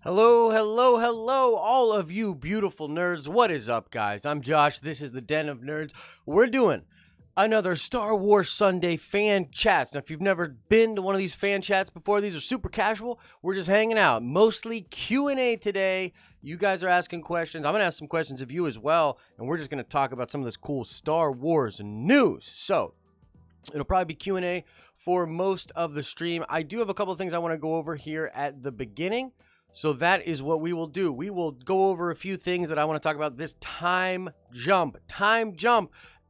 Hello, hello, hello, all of you beautiful nerds. What is up, guys? I'm Josh. This is the Den of Nerds. We're doing another Star Wars Sunday fan chats. Now, if you've never been to one of these fan chats before, these are super casual. We're just hanging out. Mostly Q&A today. You guys are asking questions. I'm going to ask some questions of you as well, and we're just going to talk about some of this cool Star Wars news. So, it'll probably be Q&A for most of the stream. I do have a couple of things I want to go over here at the beginning. So that is what we will do. We will go over a few things that I want to talk about. This time jump,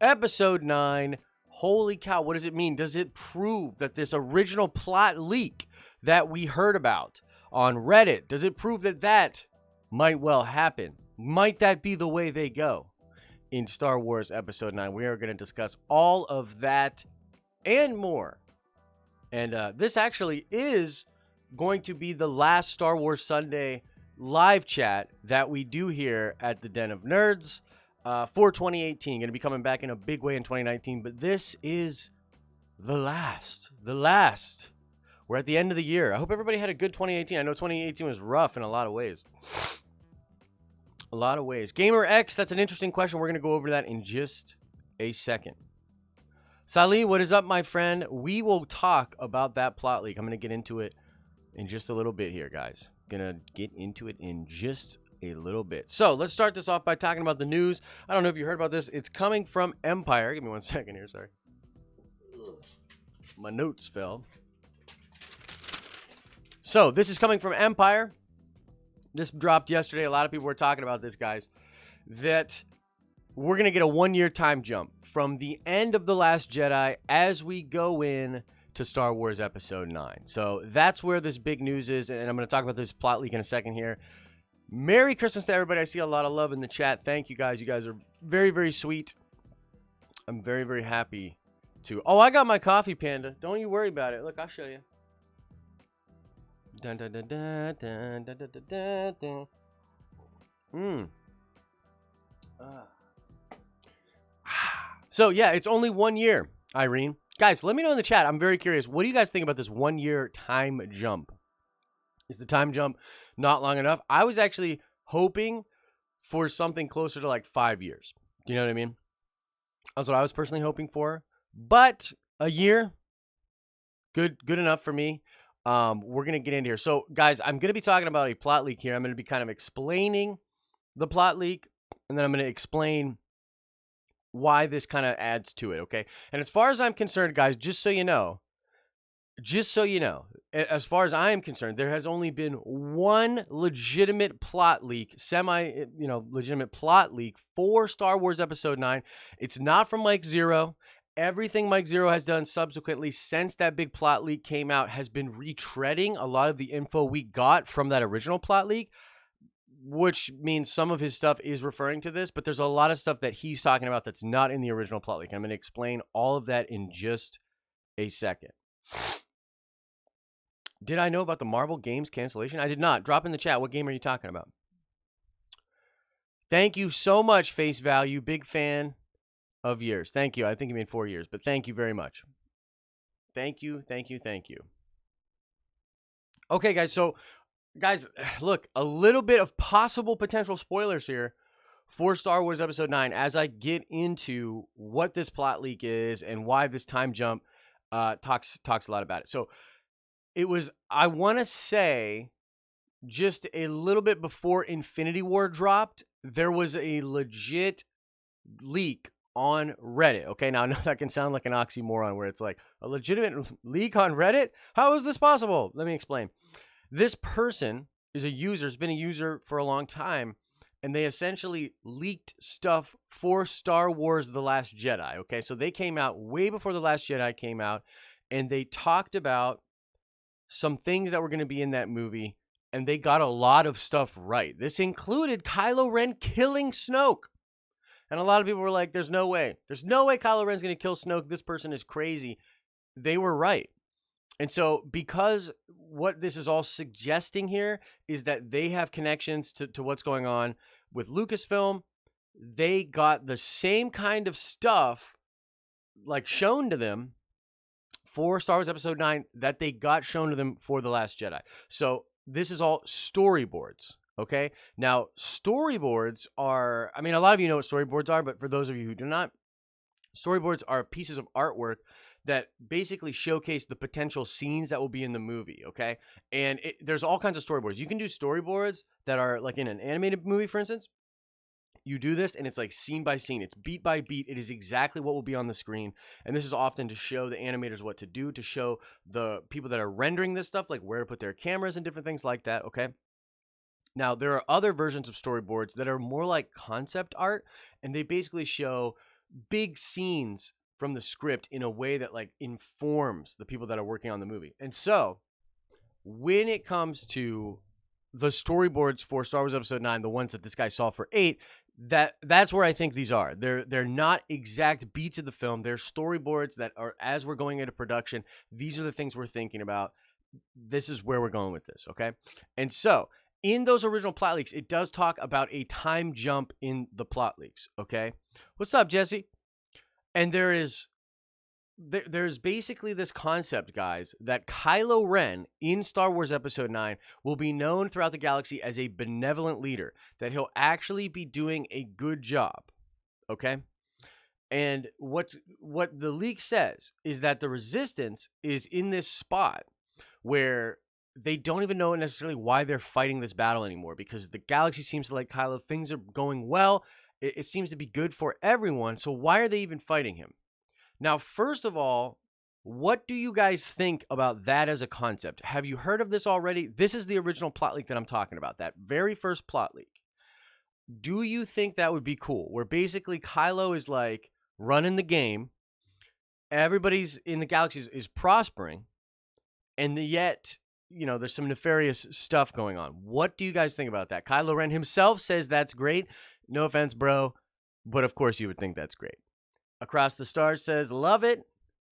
episode 9. Holy cow, what does it mean? Does it prove that this original plot leak that we heard about on Reddit, does it prove that that might well happen? Might that be the way they go in Star Wars episode 9? We are going to discuss all of that and more. And this actually is going to be the last Star Wars Sunday live chat that we do here at the Den of Nerds for 2018. Going to be coming back in a big way in 2019, but this is the last. We're at the end of the year. I hope everybody had a good 2018. I know 2018 was rough in a lot of ways. Gamer X, that's an interesting question. We're going to go over that in just a second. Salih, what is up, my friend? We will talk about that plot leak. I'm going to get into it in just a little bit here, guys. Gonna get into it in just a little bit. So let's start this off by talking about the news. I don't know if you heard about this. It's coming from Empire. Give me 1 second here, sorry. My notes fell. So this is coming from Empire. This dropped yesterday. A lot of people were talking about this, guys. That we're gonna get a 1-year time jump from the end of The Last Jedi as we go in to Star Wars Episode 9. So that's where this big news is, and I'm going to talk about this plot leak in a second here. Merry Christmas to everybody. I see a lot of love in the chat. Thank you, guys. You guys are very, very sweet. I'm very, very happy to... Oh, I got my coffee, Panda. Don't you worry about it. Look, I'll show you. Dun, dun, dun, dun, dun, dun, dun, dun, dun. So, yeah, it's only 1 year, Irene. Guys, let me know in the chat. I'm very curious. What do you guys think about this 1-year time jump? Is the time jump not long enough? I was actually hoping for something closer to like 5 years. Do you know what I mean? That's what I was personally hoping for. But a year, good enough for me. We're going to get into here. So, guys, I'm going to be talking about a plot leak here. I'm going to be kind of explaining the plot leak, and then I'm going to explain why this kind of adds to it, okay? And as far as I'm concerned, guys, just so you know, as far as I am concerned, there has only been one legitimate plot leak, legitimate plot leak for Star Wars Episode 9. It's not from Mike Zero. Everything Mike Zero has done subsequently since that big plot leak came out has been retreading a lot of the info we got from that original plot leak, which means some of his stuff is referring to this, but there's a lot of stuff that he's talking about that's not in the original plot leak. I'm going to explain all of that in just a second. Did I know about the Marvel Games cancellation? I did not. Drop in the chat. What game are you talking about? Thank you so much, Face Value. Big fan of yours. Thank you. I think you mean 4 years, but thank you very much. Thank you. Okay, guys, so... Guys, look, a little bit of possible potential spoilers here for Star Wars Episode 9 as I get into what this plot leak is and why this time jump talks a lot about it. So it was, I want to say, just a little bit before Infinity War dropped, there was a legit leak on Reddit. Okay, now I know that can sound like an oxymoron where it's like, a legitimate leak on Reddit? How is this possible? Let me explain. This person is a user, has been a user for a long time, and they essentially leaked stuff for Star Wars The Last Jedi, okay? So they came out way before The Last Jedi came out, and they talked about some things that were going to be in that movie, and they got a lot of stuff right. This included Kylo Ren killing Snoke. And a lot of people were like, there's no way. There's no way Kylo Ren's going to kill Snoke. This person is crazy. They were right. And so because what this is all suggesting here is that they have connections to what's going on with Lucasfilm, they got the same kind of stuff like shown to them for Star Wars Episode 9 that they got shown to them for The Last Jedi. So this is all storyboards. Okay. Now, storyboards are, I mean, a lot of you know what storyboards are, but for those of you who do not, storyboards are pieces of artwork that basically showcase the potential scenes that will be in the movie. Okay. And there's all kinds of storyboards. You can do storyboards that are like in an animated movie, for instance. You do this and it's like scene by scene, it's beat by beat, it is exactly what will be on the screen. And this is often to show the animators what to do, to show the people that are rendering this stuff like where to put their cameras and different things like that. Okay. Now there are other versions of storyboards that are more like concept art, and they basically show big scenes from the script in a way that like informs the people that are working on the movie. And so when it comes to the storyboards for Star Wars Episode 9, the ones that this guy saw for 8, that's where I think these are. They're not exact beats of the film. They're storyboards that are, as we're going into production, these are the things we're thinking about. This is where we're going with this, okay? And so, in those original plot leaks, it does talk about a time jump in the plot leaks, okay? What's up, Jesse? And there's basically this concept, guys, that Kylo Ren in Star Wars Episode 9 will be known throughout the galaxy as a benevolent leader, that he'll actually be doing a good job, okay? And what the leak says is that the Resistance is in this spot where they don't even know necessarily why they're fighting this battle anymore, because the galaxy seems to like Kylo. Things are going well. It seems to be good for everyone. So why are they even fighting him? Now, first of all, what do you guys think about that as a concept? Have you heard of this already? This is the original plot leak that I'm talking about, that very first plot leak. Do you think that would be cool? Where basically Kylo is like running the game, everybody's in the galaxy is prospering, and yet, you know, there's some nefarious stuff going on. What do you guys think about that? Kylo Ren himself says that's great. No offense, bro, but of course you would think that's great. Across the Stars says, love it.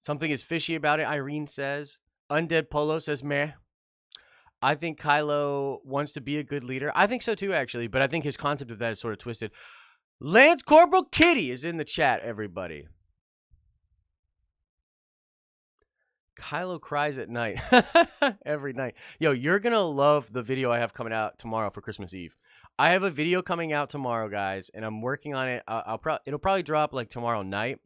Something is fishy about it, Irene says. Undead Polo says, meh. I think Kylo wants to be a good leader. I think so too, actually, but I think his concept of that is sort of twisted. Lance Corporal Kitty is in the chat, everybody. Kylo cries at night. Every night. Yo, you're going to love the video I have coming out tomorrow for Christmas Eve. I have a video coming out tomorrow, guys, and I'm working on it. It'll probably drop like tomorrow night.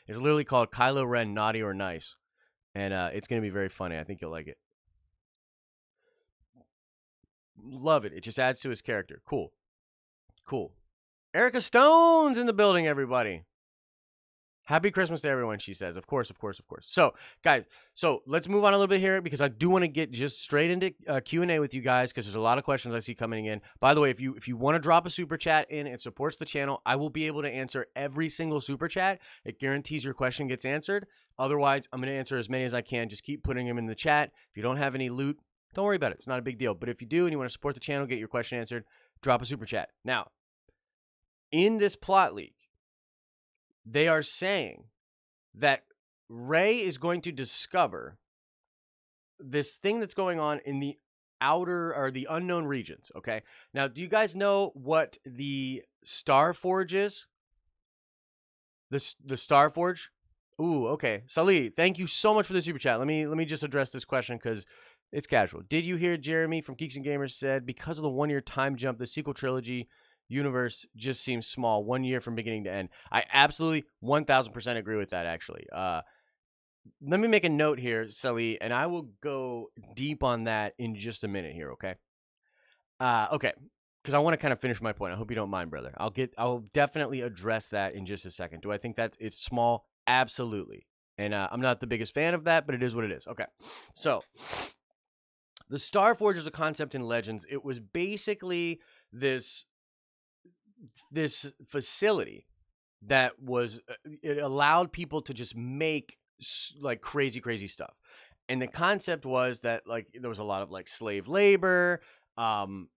It's literally called Kylo Ren, Naughty or Nice, and it's going to be very funny. I think you'll like it. Love it. It just adds to his character. Cool. Cool. Erica Stone's in the building, everybody. Happy Christmas to everyone, she says. Of course, of course, of course. So, guys, let's move on a little bit here because I do want to get just straight into Q&A with you guys because there's a lot of questions I see coming in. By the way, if you want to drop a super chat in, it supports the channel. I will be able to answer every single super chat. It guarantees your question gets answered. Otherwise, I'm going to answer as many as I can. Just keep putting them in the chat. If you don't have any loot, don't worry about it. It's not a big deal. But if you do and you want to support the channel, get your question answered, drop a super chat. Now, in this plot leak, they are saying that Rey is going to discover this thing that's going on in the outer or the unknown regions, okay? Now, do you guys know what the Star Forge is? The Star Forge? Ooh, okay. Salih, thank you so much for the super chat. Let me just address this question because it's casual. Did you hear Jeremy from Geeks and Gamers said because of the 1 year time jump, the sequel trilogy universe just seems small, 1 year from beginning to end? I absolutely 1000% agree with that, actually. Let me make a note here, Sully, and I will go deep on that in just a minute here, okay? Okay, because I want to kind of finish my point. I hope you don't mind, brother. I'll definitely address that in just a second. Do I think that it's small? Absolutely. And I'm not the biggest fan of that, but it is what it is. Okay, so the Star Forge is a concept in Legends. It was basically this facility that was it allowed people to just make like crazy stuff, and the concept was that like there was a lot of like slave labor, and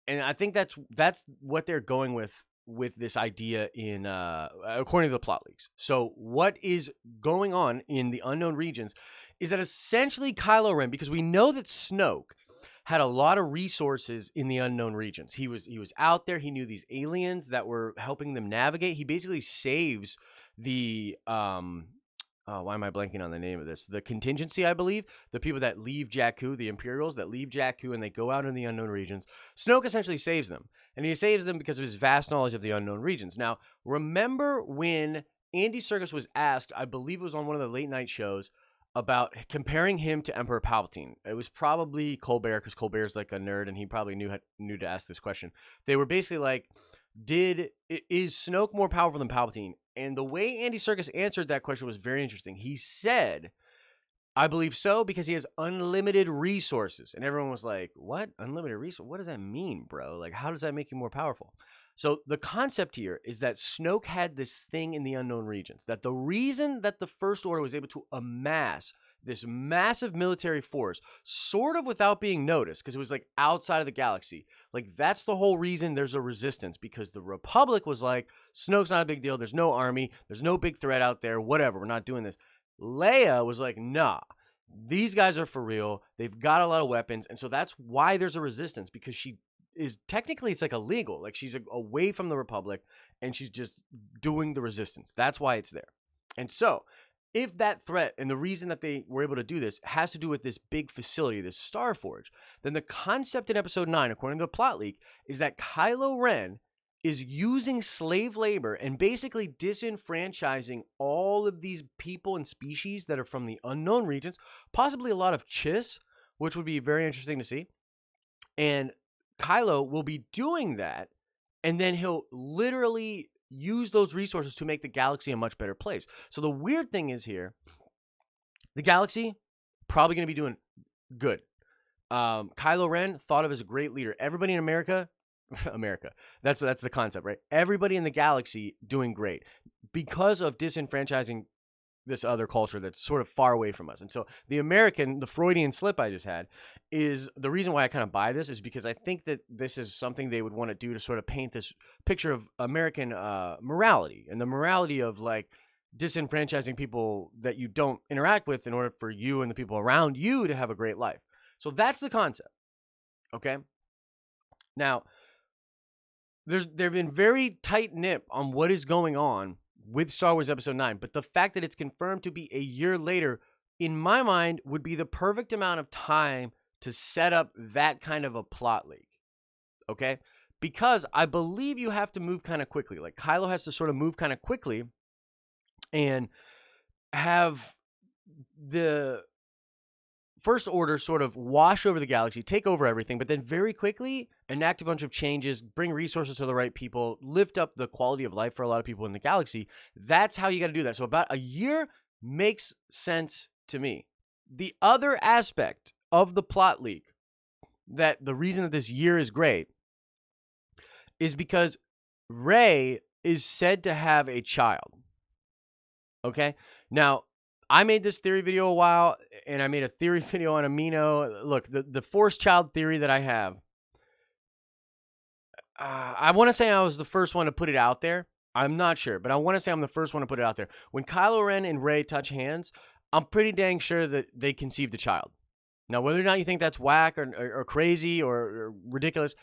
I think that's what they're going with this idea in according to the plot leaks. So what is going on in the unknown regions is that essentially Kylo Ren, because we know that Snoke had a lot of resources in the unknown regions. He was out there. He knew these aliens that were helping them navigate. He basically saves the why am I blanking on the name of this? The contingency, I believe. The people that leave Jakku, the Imperials that leave Jakku and they go out in the unknown regions. Snoke essentially saves them. And he saves them because of his vast knowledge of the unknown regions. Now, remember when Andy Serkis was asked, I believe it was on one of the late night shows, about comparing him to Emperor Palpatine. It was probably Colbert, because Colbert's like a nerd and he probably knew to ask this question. They were basically like, is Snoke more powerful than Palpatine? And the way Andy Serkis answered that question was very interesting. He said, I believe so, because he has unlimited resources. And everyone was like, what? Unlimited resources? What does that mean, bro? Like, how does that make you more powerful? So the concept here is that Snoke had this thing in the unknown regions, that the reason that the First Order was able to amass this massive military force, sort of without being noticed, because it was like outside of the galaxy. Like, that's the whole reason there's a resistance, because the Republic was like, Snoke's not a big deal. There's no army. There's no big threat out there. Whatever. We're not doing this. Leia was like, nah, these guys are for real. They've got a lot of weapons. And so that's why there's a resistance, because she is technically, it's like illegal. Like, she's away from the Republic and she's just doing the resistance. That's why it's there. And so if that threat and the reason that they were able to do this has to do with this big facility, this Starforge, then the concept in episode 9, according to the plot leak, is that Kylo Ren is using slave labor and basically disenfranchising all of these people and species that are from the unknown regions, possibly a lot of Chiss, which would be very interesting to see. And Kylo will be doing that, and then he'll literally use those resources to make the galaxy a much better place. So the weird thing is here, the galaxy probably going to be doing good. Kylo Ren thought of as a great leader. Everybody in America, that's the concept, right? Everybody in the galaxy doing great because of disenfranchising this other culture that's sort of far away from us. And so the Freudian slip I just had, is the reason why I kind of buy this, is because I think that this is something they would want to do to sort of paint this picture of American morality, and the morality of like disenfranchising people that you don't interact with in order for you and the people around you to have a great life. So that's the concept. Okay. Now, they've been very tight-knit on what is going on with Star Wars Episode 9, but the fact that it's confirmed to be a year later, in my mind, would be the perfect amount of time to set up that kind of a plot leak, okay? Because I believe you have to move kind of quickly. Like, Kylo has to sort of move kind of quickly and have the First Order sort of wash over the galaxy, take over everything, but then very quickly enact a bunch of changes, bring resources to the right people, lift up the quality of life for a lot of people in the galaxy. That's how you got to do that. So about a year makes sense to me. The other aspect of the plot leak, that the reason that this year is great, is because Rey is said to have a child. Okay? Now, I made this theory video a while, and I made a theory video on Amino. Look, the forced child theory that I have, I want to say I was the first one to put it out there. I'm not sure, but I want to say I'm the first one to put it out there. When Kylo Ren and Rey touch hands, I'm pretty dang sure that they conceived a child. Now, whether or not you think that's whack or crazy or ridiculous,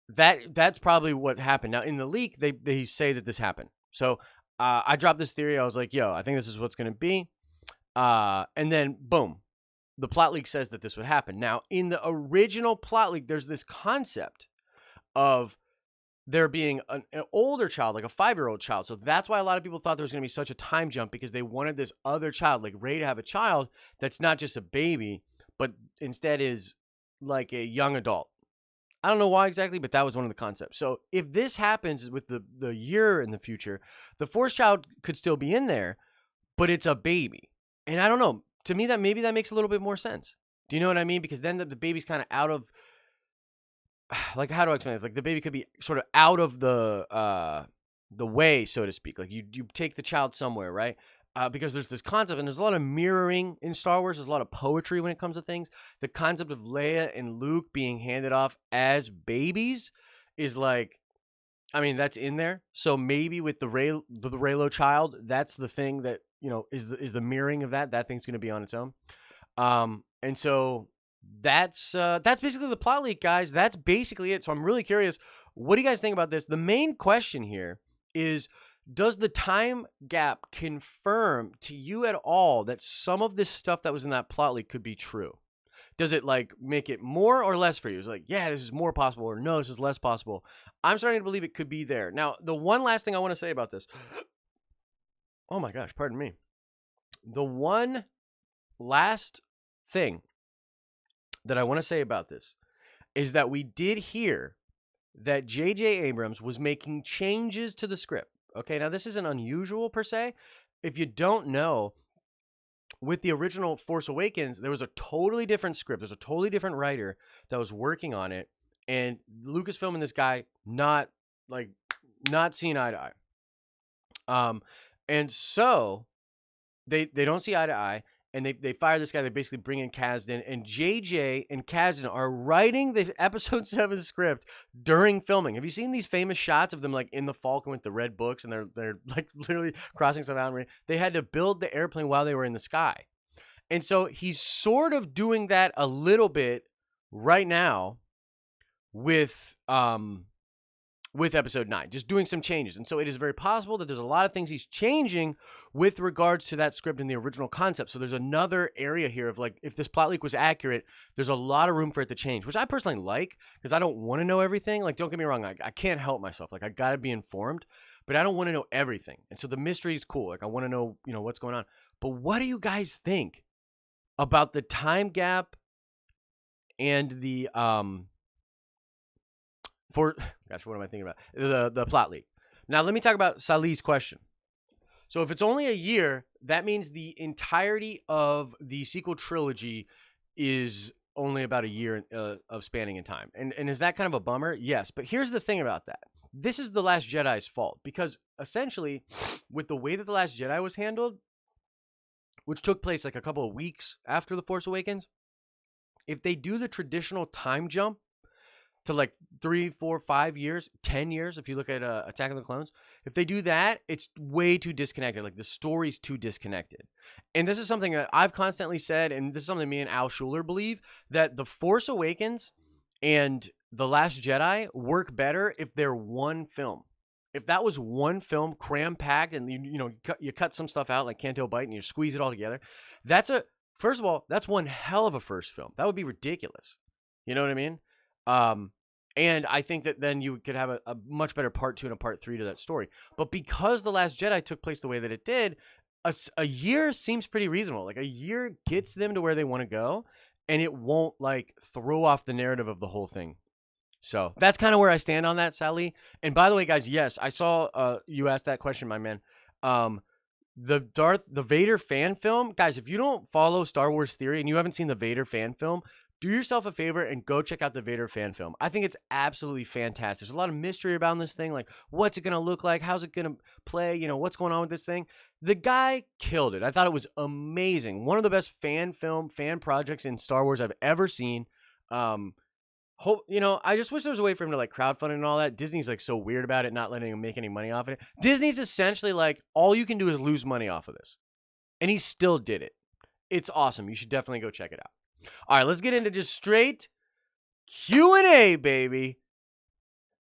that's probably what happened. Now, in the leak, they say that this happened. So I dropped this theory. I was like, yo, I think this is what's going to be. And then, boom, the plot leak says that this would happen. Now, in the original plot leak, there's this concept of there being an older child, like a 5-year-old child. So that's why a lot of people thought there was going to be such a time jump, because they wanted this other child, like Rey, to have a child that's not just a baby, but instead is like a young adult. I don't know why exactly, but that was one of the concepts. So if this happens with the year in the future, the Force child could still be in there, but it's a baby. And I don't know. To me, that makes a little bit more sense. Do you know what I mean? Because then the baby's kind of out of, like, how do I explain this? Like, the baby could be sort of out of the way, so to speak. Like, you take the child somewhere, right? Because there's this concept, and there's a lot of mirroring in Star Wars. There's a lot of poetry when it comes to things. The concept of Leia and Luke being handed off as babies is like, I mean, that's in there. So maybe with the Reylo child, that's the thing that, you know, is the mirroring of that. That thing's going to be on its own. And so that's basically the plot leak, guys. That's basically it. So I'm really curious. What do you guys think about this? The main question here is, Does the time gap confirm to you at all that some of this stuff that was in that plot leak could be true? Does it like make it more or less for you? It's like, yeah, this is more possible, or no, this is less possible. I'm starting to believe it could be there. Now, the one last thing I want to say about this. Oh my gosh, pardon me. The one last thing that I want to say about this is that we did hear that J.J. Abrams was making changes to the script. Okay, now this isn't unusual per se. If you don't know, with the original Force Awakens, there was a totally different script. There's a totally different writer that was working on it, and Lucasfilm and this guy not seeing eye to eye. And so they don't see eye to eye, and they fire this guy. They basically bring in Kasdan, and JJ and Kasdan are writing the episode 7 script during filming. Have you seen these famous shots of them like in the Falcon with the red books, and they're like literally crossing some boundary? They had to build the airplane while they were in the sky. And so he's sort of doing that a little bit right now with episode 9, just doing some changes. And so it is very possible that there's a lot of things he's changing with regards to that script in the original concept. So there's another area here of like, if this plot leak was accurate, there's a lot of room for it to change, which I personally like because I don't want to know everything. Like, don't get me wrong, I can't help myself. Like, I got to be informed, but I don't want to know everything. And so the mystery is cool. Like, I want to know, what's going on. But what do you guys think about the time gap and the what am I thinking about? The plot leak. Now let me talk about Salih's question. So if it's only a year, that means the entirety of the sequel trilogy is only about a year of spanning in time. And is that kind of a bummer? Yes, but here's the thing about that. This is The Last Jedi's fault, because essentially with the way that The Last Jedi was handled, which took place like a couple of weeks after The Force Awakens, if they do the traditional time jump to like 3, 4, 5 years, 10 years, if you look at Attack of the Clones, if they do that, it's way too disconnected. Like, the story's too disconnected. And this is something that I've constantly said, and this is something me and Al Schuler believe, that The Force Awakens and The Last Jedi work better if they're one film. If that was one film cram-packed and you cut some stuff out like Canto Bight and you squeeze it all together, first of all, that's one hell of a first film. That would be ridiculous. You know what I mean? And I think that then you could have a much better part 2 and a part 3 to that story. But because The Last Jedi took place the way that it did, a year seems pretty reasonable. Like, a year gets them to where they want to go, and it won't like throw off the narrative of the whole thing. So that's kind of where I stand on that, Salih. And by the way, guys, yes, I saw you asked that question, my man. The Vader fan film, guys, if you don't follow Star Wars theory and you haven't seen the Vader fan film, do yourself a favor and go check out the Vader fan film. I think it's absolutely fantastic. There's a lot of mystery around this thing, like what's it going to look like? How's it going to play? What's going on with this thing? The guy killed it. I thought it was amazing. One of the best fan projects in Star Wars I've ever seen. I just wish there was a way for him to like crowdfund and all that. Disney's like so weird about it, not letting him make any money off of it. Disney's essentially like, all you can do is lose money off of this. And he still did it. It's awesome. You should definitely go check it out. All right, let's get into just straight Q&A, baby.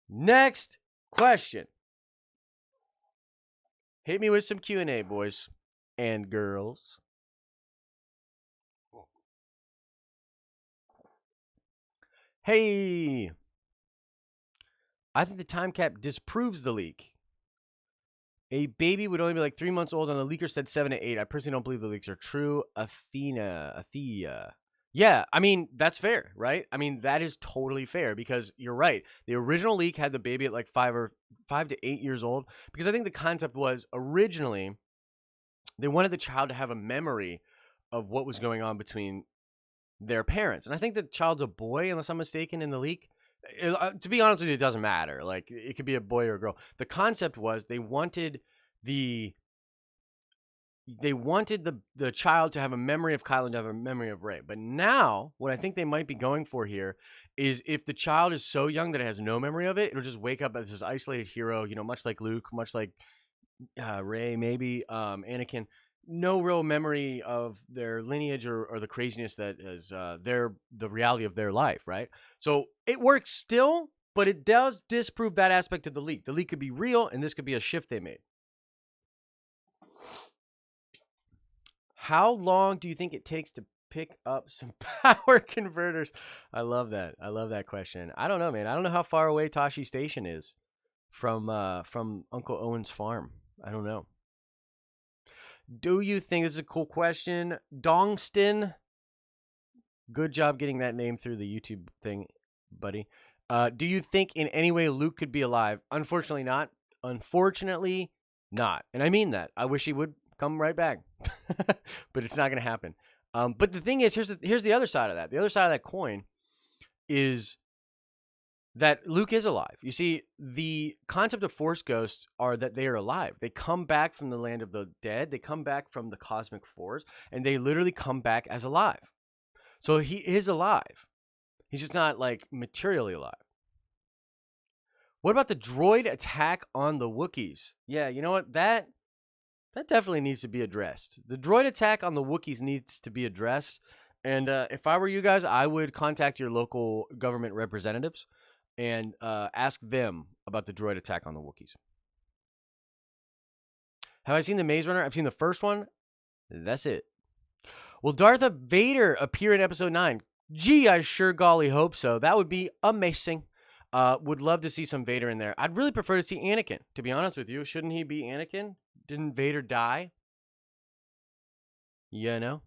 Next question. Hit me with some Q&A, boys and girls. Hey, I think the time cap disproves the leak. A baby would only be like 3 months old, and the leaker said 7 to 8. I personally don't believe the leaks are true. Athea. Yeah, I mean, that's fair, right? I mean, that is totally fair, because you're right. The original leak had the baby at like 5 to 8 years old, because I think the concept was originally they wanted the child to have a memory of what was going on between their parents. And I think the child's a boy, unless I'm mistaken, in the leak. To be honest with you, it doesn't matter. Like, it could be a boy or a girl. The concept was they wanted the child to have a memory of Kylo and to have a memory of Rey. But now, what I think they might be going for here is, if the child is so young that it has no memory of it, it'll just wake up as this isolated hero, much like Luke, much like Rey, maybe Anakin. No real memory of their lineage or the craziness that is the reality of their life, right? So it works still, but it does disprove that aspect of the leak. The leak could be real, and this could be a shift they made. How long do you think it takes to pick up some power converters? I love that. I love that question. I don't know, man. I don't know how far away Tashi Station is from Uncle Owen's farm. I don't know. Do you think this is a cool question? Dongston, good job getting that name through the YouTube thing, buddy. Do you think in any way Luke could be alive? Unfortunately not. Unfortunately not. And I mean that. I wish he would come right back. But it's not going to happen. But the thing is, here's the other side of that. The other side of that coin is that Luke is alive. You see, the concept of Force ghosts are that they are alive. They come back from the land of the dead. They come back from the cosmic force, and they literally come back as alive. So he is alive. He's just not like materially alive. What about the droid attack on the Wookiees? Yeah, you know what? That definitely needs to be addressed. The droid attack on the Wookiees needs to be addressed. And if I were you guys, I would contact your local government representatives and ask them about the droid attack on the Wookiees. Have I seen the Maze Runner? I've seen the first one. That's it. Will Darth Vader appear in Episode 9? Gee, I sure golly hope so. That would be amazing. Would love to see some Vader in there. I'd really prefer to see Anakin, to be honest with you. Shouldn't he be Anakin? Didn't Vader die? You know?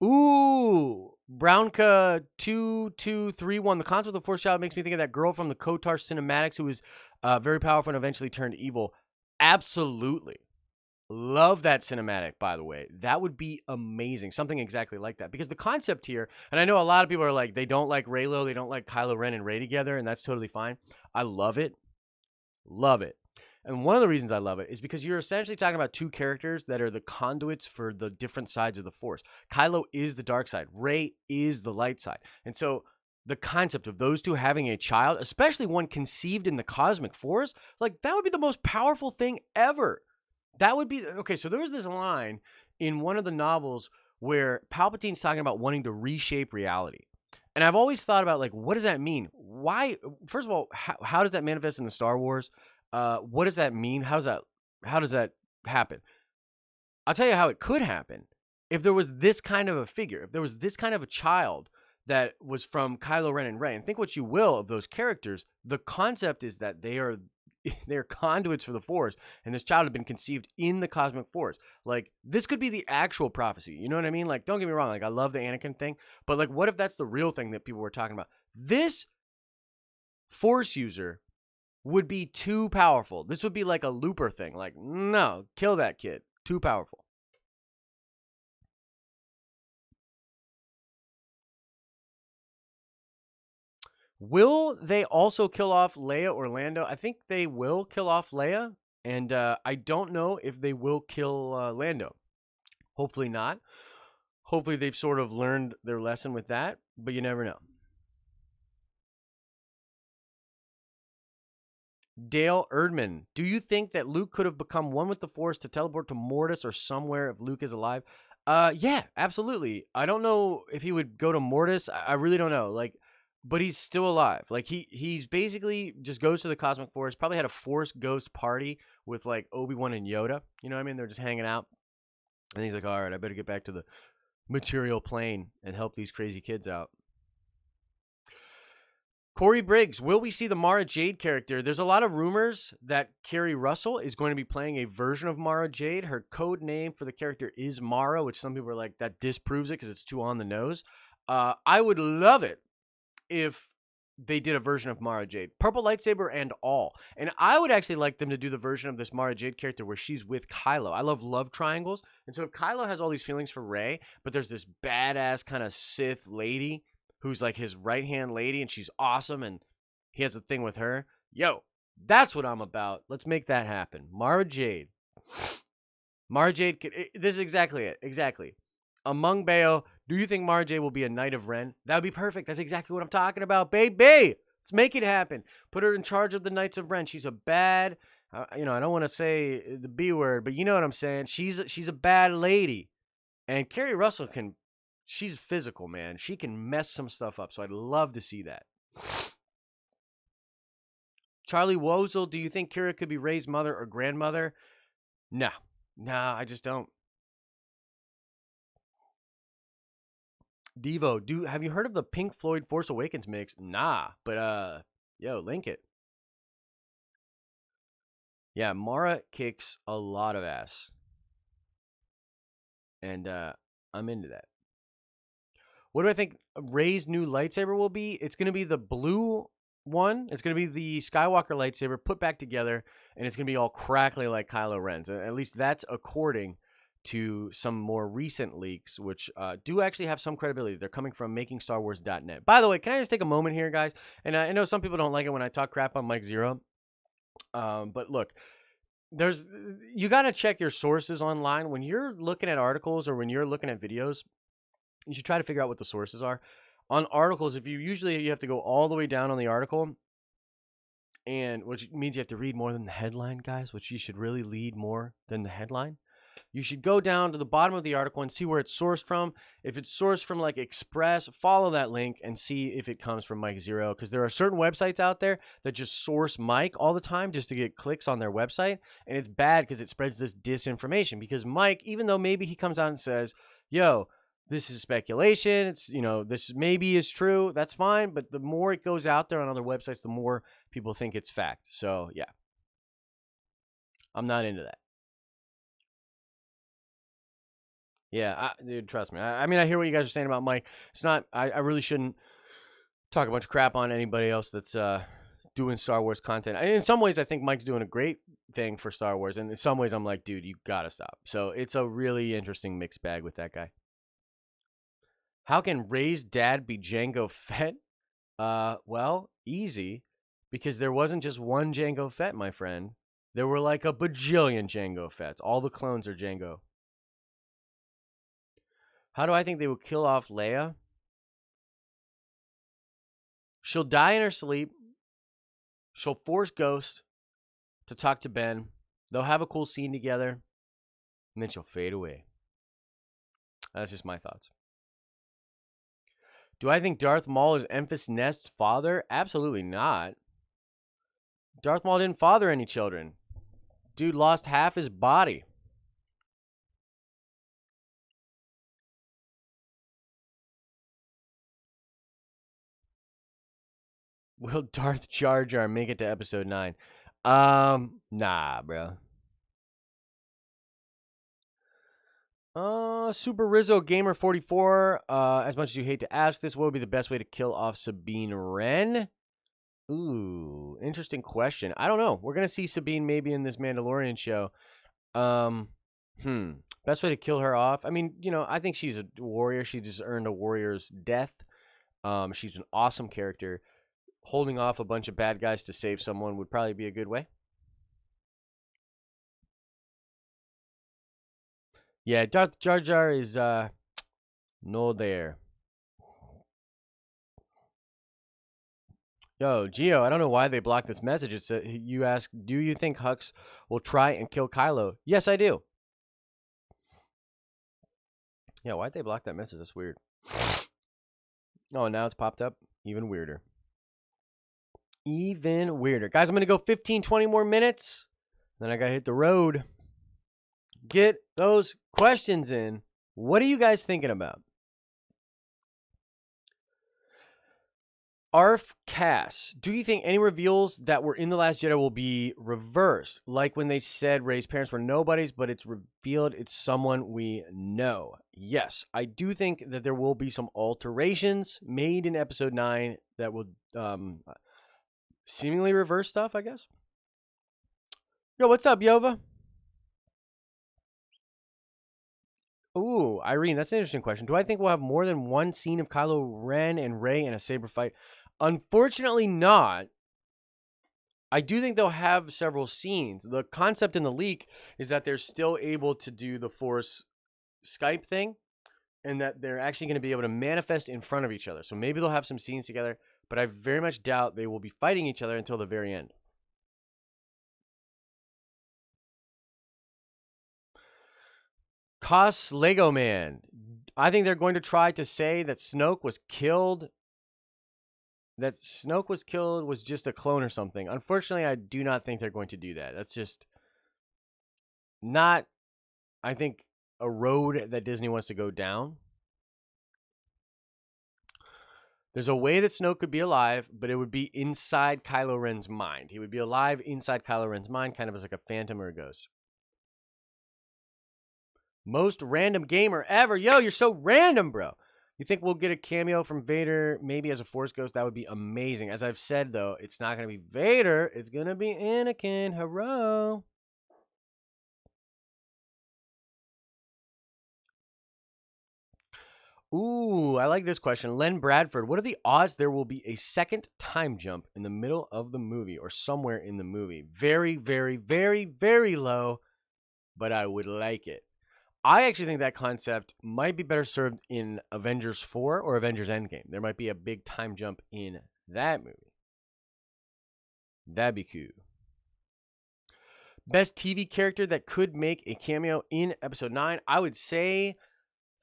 Ooh, Brownka2231. The concept of the Force Child makes me think of that girl from the Kotar cinematics who was very powerful and eventually turned evil. Absolutely. Love that cinematic, by the way. That would be amazing. Something exactly like that. Because the concept here, and I know a lot of people are like, they don't like Reylo, they don't like Kylo Ren and Rey together, and that's totally fine. I love it. Love it. And one of the reasons I love it is because you're essentially talking about two characters that are the conduits for the different sides of the Force. Kylo is the dark side. Rey is the light side. And so the concept of those two having a child, especially one conceived in the cosmic force, like that would be the most powerful thing ever. That would be okay. So there was this line in one of the novels where Palpatine's talking about wanting to reshape reality. And I've always thought about like, what does that mean? Why? First of all, how does that manifest in the Star Wars? What does that mean? How does that happen? I'll tell you how it could happen. If there was this kind of a figure, if there was this kind of a child that was from Kylo Ren and Rey, and think what you will of those characters, the concept is that they're conduits for the Force, and this child had been conceived in the cosmic Force. Like, this could be the actual prophecy. You know what I mean? Like, don't get me wrong. Like, I love the Anakin thing, but like, what if that's the real thing that people were talking about? This Force user would be too powerful. This would be like a Looper thing. Like, no, kill that kid. Too powerful. Will they also kill off Leia or Lando? I think they will kill off Leia, and I don't know if they will kill Lando. Hopefully not. Hopefully they've sort of learned their lesson with that, but you never know. Dale Erdman, do you think that Luke could have become one with the Force to teleport to Mortis or somewhere if Luke is alive? Yeah, absolutely. I don't know if he would go to Mortis. I really don't know. Like, but he's still alive. Like he's basically just goes to the Cosmic Force. Probably had a Force Ghost party with like Obi-Wan and Yoda. You know what I mean? They're just hanging out, and he's like, "All right, I better get back to the material plane and help these crazy kids out." Corey Briggs, will we see the Mara Jade character? There's a lot of rumors that Kerry Russell is going to be playing a version of Mara Jade. Her code name for the character is Mara, which some people are like, that disproves it because it's too on the nose. I would love it if they did a version of Mara Jade, purple lightsaber and all. And I would actually like them to do the version of this Mara Jade character where she's with Kylo. I love triangles. And so if Kylo has all these feelings for Rey, but there's this badass kind of Sith lady who's like his right-hand lady, and she's awesome, and he has a thing with her. Yo, that's what I'm about. Let's make that happen. Mara Jade. Mara Jade, this is exactly it. Exactly. Among Bayo, do you think Mara Jade will be a Knight of Ren? That would be perfect. That's exactly what I'm talking about, baby. Let's make it happen. Put her in charge of the Knights of Ren. She's a bad, I don't want to say the B word, but you know what I'm saying. She's a bad lady. And Kerry Russell she's physical, man. She can mess some stuff up. So I'd love to see that. Charlie Wozel, do you think Kira could be Rey's mother or grandmother? Nah. Nah, I just don't. Devo, have you heard of the Pink Floyd Force Awakens mix? Nah, but yo, link it. Yeah, Mara kicks a lot of ass. And I'm into that. What do I think Rey's new lightsaber will be? It's going to be the blue one. It's going to be the Skywalker lightsaber put back together, and it's going to be all crackly like Kylo Ren's. At least that's according to some more recent leaks, which do actually have some credibility. They're coming from makingstarwars.net. By the way, can I just take a moment here, guys? And I know some people don't like it when I talk crap on Mike Zero. But look, you got to check your sources online when you're looking at articles or when you're looking at videos. You should try to figure out what the sources are on articles. If you have to go all the way down on the article, and which means you have to read more than the headline, guys, which you should really read more than the headline. You should go down to the bottom of the article and see where it's sourced from. If it's sourced from like Express, follow that link and see if it comes from Mike Zero, because there are certain websites out there that just source Mike all the time just to get clicks on their website, and it's bad because it spreads this disinformation. Because Mike, even though maybe he comes out and says, yo, this is speculation, it's, this maybe is true, that's fine, but the more it goes out there on other websites, the more people think it's fact. So yeah, I'm not into that. Yeah, dude, trust me. I mean, I hear what you guys are saying about Mike. It's not. I really shouldn't talk a bunch of crap on anybody else that's doing Star Wars content. In some ways, I think Mike's doing a great thing for Star Wars, and in some ways, I'm like, dude, you gotta stop. So it's a really interesting mixed bag with that guy. How can Rey's dad be Jango Fett? Well, easy, because there wasn't just one Jango Fett, my friend. There were like a bajillion Jango Fetts. All the clones are Jango. How do I think they will kill off Leia? She'll die in her sleep. She'll force Ghost to talk to Ben. They'll have a cool scene together, and then she'll fade away. That's just my thoughts. Do I think Darth Maul is Enfys Nest's father? Absolutely not. Darth Maul didn't father any children. Dude lost half his body. Will Darth Jar Jar make it to episode 9? Nah, bro. Super Rizzo Gamer 44. As much as you hate to ask this, what would be the best way to kill off Sabine Wren? Ooh, interesting question. I don't know. We're gonna see Sabine maybe in this Mandalorian show. Best way to kill her off. I mean, I think she's a warrior. She just earned a warrior's death. She's an awesome character. Holding off a bunch of bad guys to save someone would probably be a good way. Yeah, Darth Jar Jar is no there. Yo, Gio, I don't know why they blocked this message. It's you ask, do you think Hux will try and kill Kylo? Yes, I do. Yeah, why'd they block that message? That's weird. Oh, now it's popped up. Even weirder. Even weirder. Guys, I'm going to go 15, 20 more minutes. Then I got to hit the road. Get those questions in. What are you guys thinking about? Arf Cass, do you think any reveals that were in The Last Jedi will be reversed? Like when they said Rey's parents were nobodies, but it's revealed it's someone we know. Yes, I do think that there will be some alterations made in Episode 9 that will seemingly reverse stuff, I guess. Yo, what's up, Yova? Ooh, Irene, that's an interesting question. Do I think we'll have more than one scene of Kylo Ren and Rey in a saber fight? Unfortunately not. I do think they'll have several scenes. The concept in the leak is that they're still able to do the Force Skype thing, and that they're actually going to be able to manifest in front of each other. So maybe they'll have some scenes together, but I very much doubt they will be fighting each other until the very end. Cos Lego Man. I think they're going to try to say that Snoke was killed that Snoke was killed was just a clone or something. Unfortunately, I do not think they're going to do that. That's just not, I think, a road that Disney wants to go down. There's a way that Snoke could be alive, but it would be inside Kylo Ren's mind. He would be alive inside Kylo Ren's mind, kind of as like a phantom or a ghost. Most random gamer ever. Yo, you're so random, bro. You think we'll get a cameo from Vader, maybe as a Force Ghost? That would be amazing. As I've said, though, it's not going to be Vader. It's going to be Anakin. Hello. Ooh, I like this question. Len Bradford, what are the odds there will be a second time jump in the middle of the movie or somewhere in the movie? Very, very, very, very low, but I would like it. I actually think that concept might be better served in Avengers 4 or Avengers Endgame. There might be a big time jump in that movie. That'd be cool. Best TV character that could make a cameo in Episode 9, I would say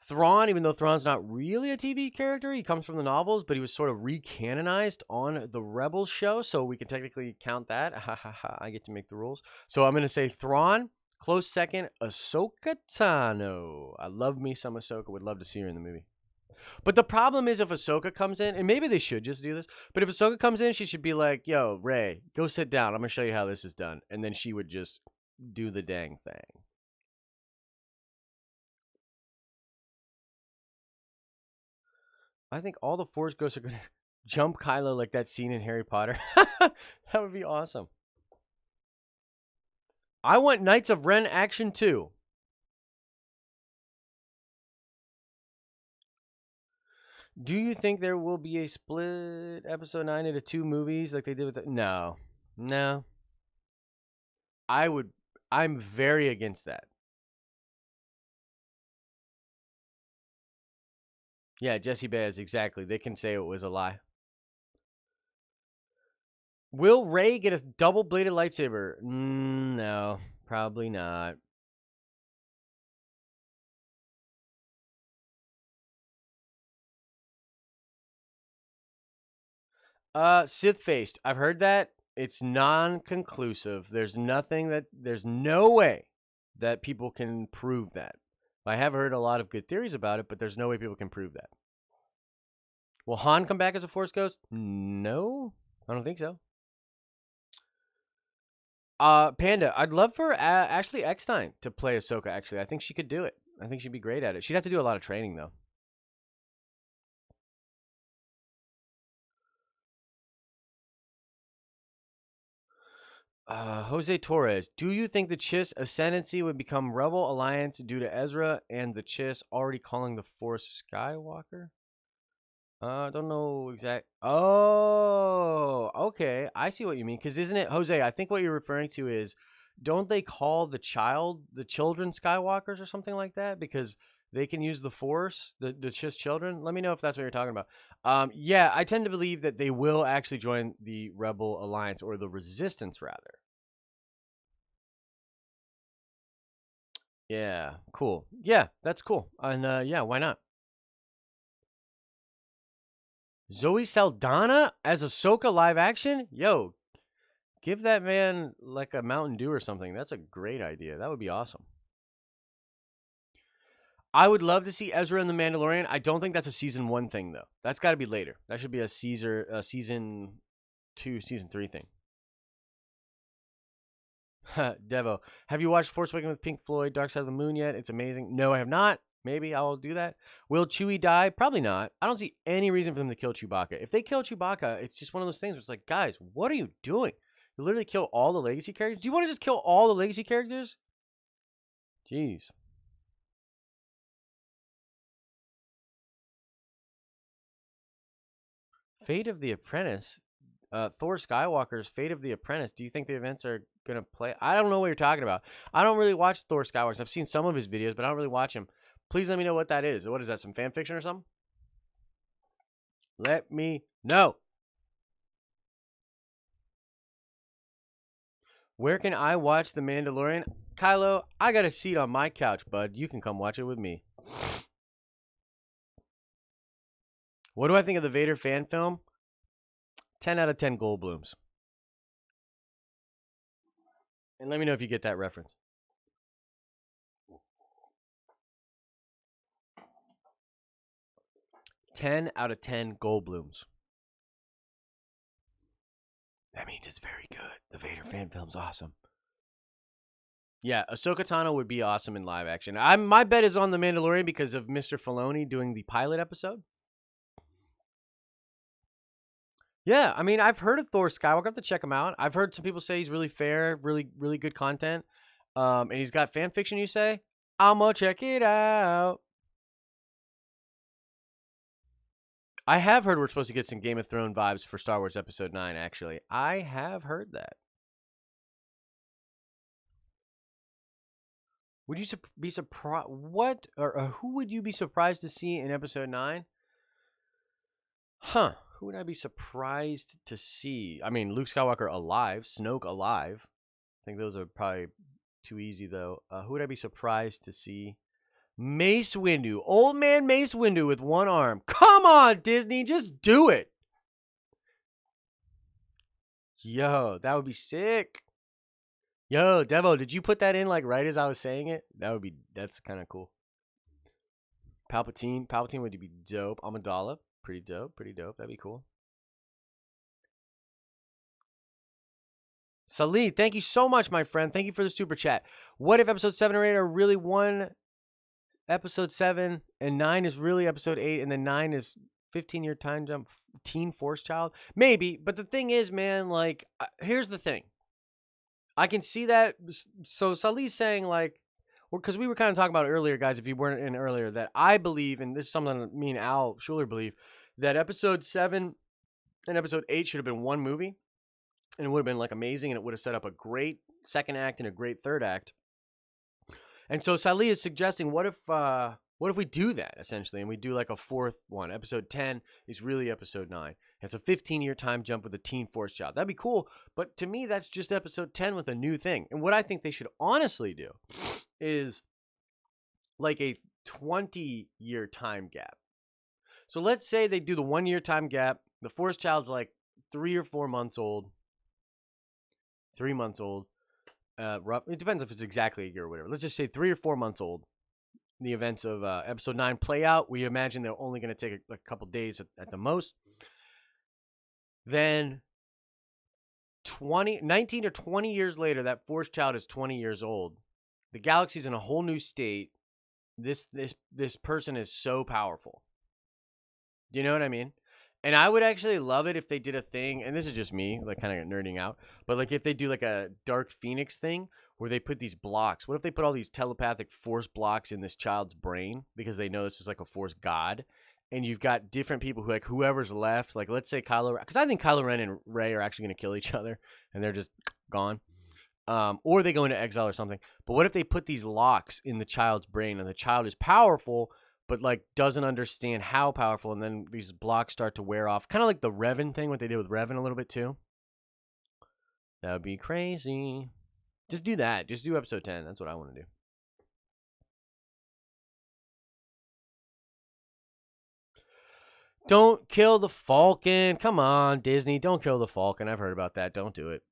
Thrawn, even though Thrawn's not really a TV character. He comes from the novels, but he was sort of recanonized on the Rebels show, so we can technically count that. Ha ha ha, I get to make the rules. So I'm going to say Thrawn. Close second, Ahsoka Tano. I love me some Ahsoka. Would love to see her in the movie. But the problem is if Ahsoka comes in, and maybe they should just do this, but if Ahsoka comes in, she should be like, yo, Rey, go sit down. I'm going to show you how this is done. And then she would just do the dang thing. I think all the Force Ghosts are going to jump Kylo like that scene in Harry Potter. That would be awesome. I want Knights of Ren action too. Do you think there will be a split Episode 9 into 2 movies like they did with the... No. No. I'm very against that. Yeah, Jesse Baez, exactly. They can say it was a lie. Will Rey get a double-bladed lightsaber? No, probably not. Sith-faced. I've heard that. It's non-conclusive. There's no way that people can prove that. I have heard a lot of good theories about it, but there's no way people can prove that. Will Han come back as a Force Ghost? No, I don't think so. Panda, I'd love for Ashley Eckstein to play Ahsoka, actually. I think she could do it. I think she'd be great at it. She'd have to do a lot of training, though. Jose Torres, do you think the Chiss ascendancy would become Rebel Alliance due to Ezra and the Chiss already calling the Force Skywalker? I don't know exact. Oh, okay. I see what you mean. Because isn't it, Jose? I think what you're referring to is, don't they call the children Skywalkers or something like that? Because they can use the Force, the Chiss children. Let me know if that's what you're talking about. Yeah, I tend to believe that they will actually join the Rebel Alliance or the Resistance, rather. Yeah, cool. Yeah, that's cool. And yeah, why not? Zoe Saldana as Ahsoka live action? Yo, give that man like a Mountain Dew or something. That's a great idea. That would be awesome. I would love to see Ezra and the Mandalorian. I don't think that's a season 1 thing though. That's got to be later. That should be a season 2, season 3 thing. Devo, have you watched Force Awakens with Pink Floyd, Dark Side of the Moon yet? It's amazing. No, I have not. Maybe I'll do that. Will Chewie die? Probably not. I don't see any reason for them to kill Chewbacca. If they kill Chewbacca, it's just one of those things where it's like, guys, what are you doing? You literally kill all the legacy characters? Do you want to just kill all the legacy characters? Jeez. Fate of the Apprentice. Thor Skywalker's Fate of the Apprentice. Do you think the events are gonna play? I don't know what you're talking about. I don't really watch Thor Skywalker. I've seen some of his videos, but I don't really watch him. Please let me know what that is. What is that? Some fan fiction or something? Let me know. Where can I watch The Mandalorian? Kylo, I got a seat on my couch, bud. You can come watch it with me. What do I think of the Vader fan film? 10 out of 10 Goldblums. And let me know if you get that reference. Ten out of 10 Goldblums. That means it's very good. The Vader fan film's awesome. Yeah, Ahsoka Tano would be awesome in live action. My bet is on The Mandalorian because of Mr. Filoni doing the pilot episode. Yeah, I mean, I've heard of Thor Skywalker. I have to check him out. I've heard some people say he's really fair, really, really good content. And he's got fan fiction, you say? I'ma check it out. I have heard we're supposed to get some Game of Thrones vibes for Star Wars Episode 9, actually. I have heard that. Would you be surprised? What or who would you be surprised to see in Episode 9? Huh. Who would I be surprised to see? I mean, Luke Skywalker alive, Snoke alive. I think those are probably too easy, though. Who would I be surprised to see? Mace Windu. Old man Mace Windu with one arm. Come on, Disney. Just do it. Yo, that would be sick. Yo, Devo, did you put that in like right as I was saying it? That's kind of cool. Palpatine would be dope. Amidala, pretty dope. That'd be cool. Salih, thank you so much, my friend. Thank you for the super chat. What if episode 7 or 8 are really one episode 7 and 9 is really episode 8 and then 9 is 15-year time jump teen force child? Maybe, but the thing is, man, like, here's the thing. I can see that. So Salih's saying, like, because we were kind of talking about earlier, guys, if you weren't in earlier, that I believe, and this is something that me and Al Schuler believe, that episode 7 and episode 8 should have been one movie, and it would have been, like, amazing, and it would have set up a great second act and a great third act. And so Salih is suggesting, what if we do that, essentially, and we do, like, a fourth one? Episode 10 is really episode 9. It's a 15-year time jump with a teen force child. That'd be cool, but to me, that's just episode 10 with a new thing. And what I think they should honestly do is like a 20-year time gap. So let's say they do the 1-year time gap. The force child's like 3 or 4 months old. 3 months old. It depends if it's exactly a year or whatever. Let's just say 3 or 4 months old. The events of episode 9 play out. We imagine they're only going to take a couple days at the most. Then 19 or 20 years later, that force child is 20 years old. The galaxy's in a whole new state. This person is so powerful. Do you know what I mean? And I would actually love it if they did a thing, and this is just me, like kind of nerding out, but like if they do like a Dark Phoenix thing where they put these blocks. What if they put all these telepathic force blocks in this child's brain because they know this is like a force god? And you've got different people who, like, whoever's left, like, let's say Kylo Ren, because I think Kylo Ren and Rey are actually going to kill each other, and they're just gone. Or they go into exile or something. But what if they put these locks in the child's brain, and the child is powerful, but, like, doesn't understand how powerful, and then these blocks start to wear off? Kind of like the Revan thing, what they did with Revan a little bit, too. That would be crazy. Just do that. Just do episode 10. That's what I want to do. Don't kill the Falcon. Come on, Disney. Don't kill the Falcon. I've heard about that. Don't do it.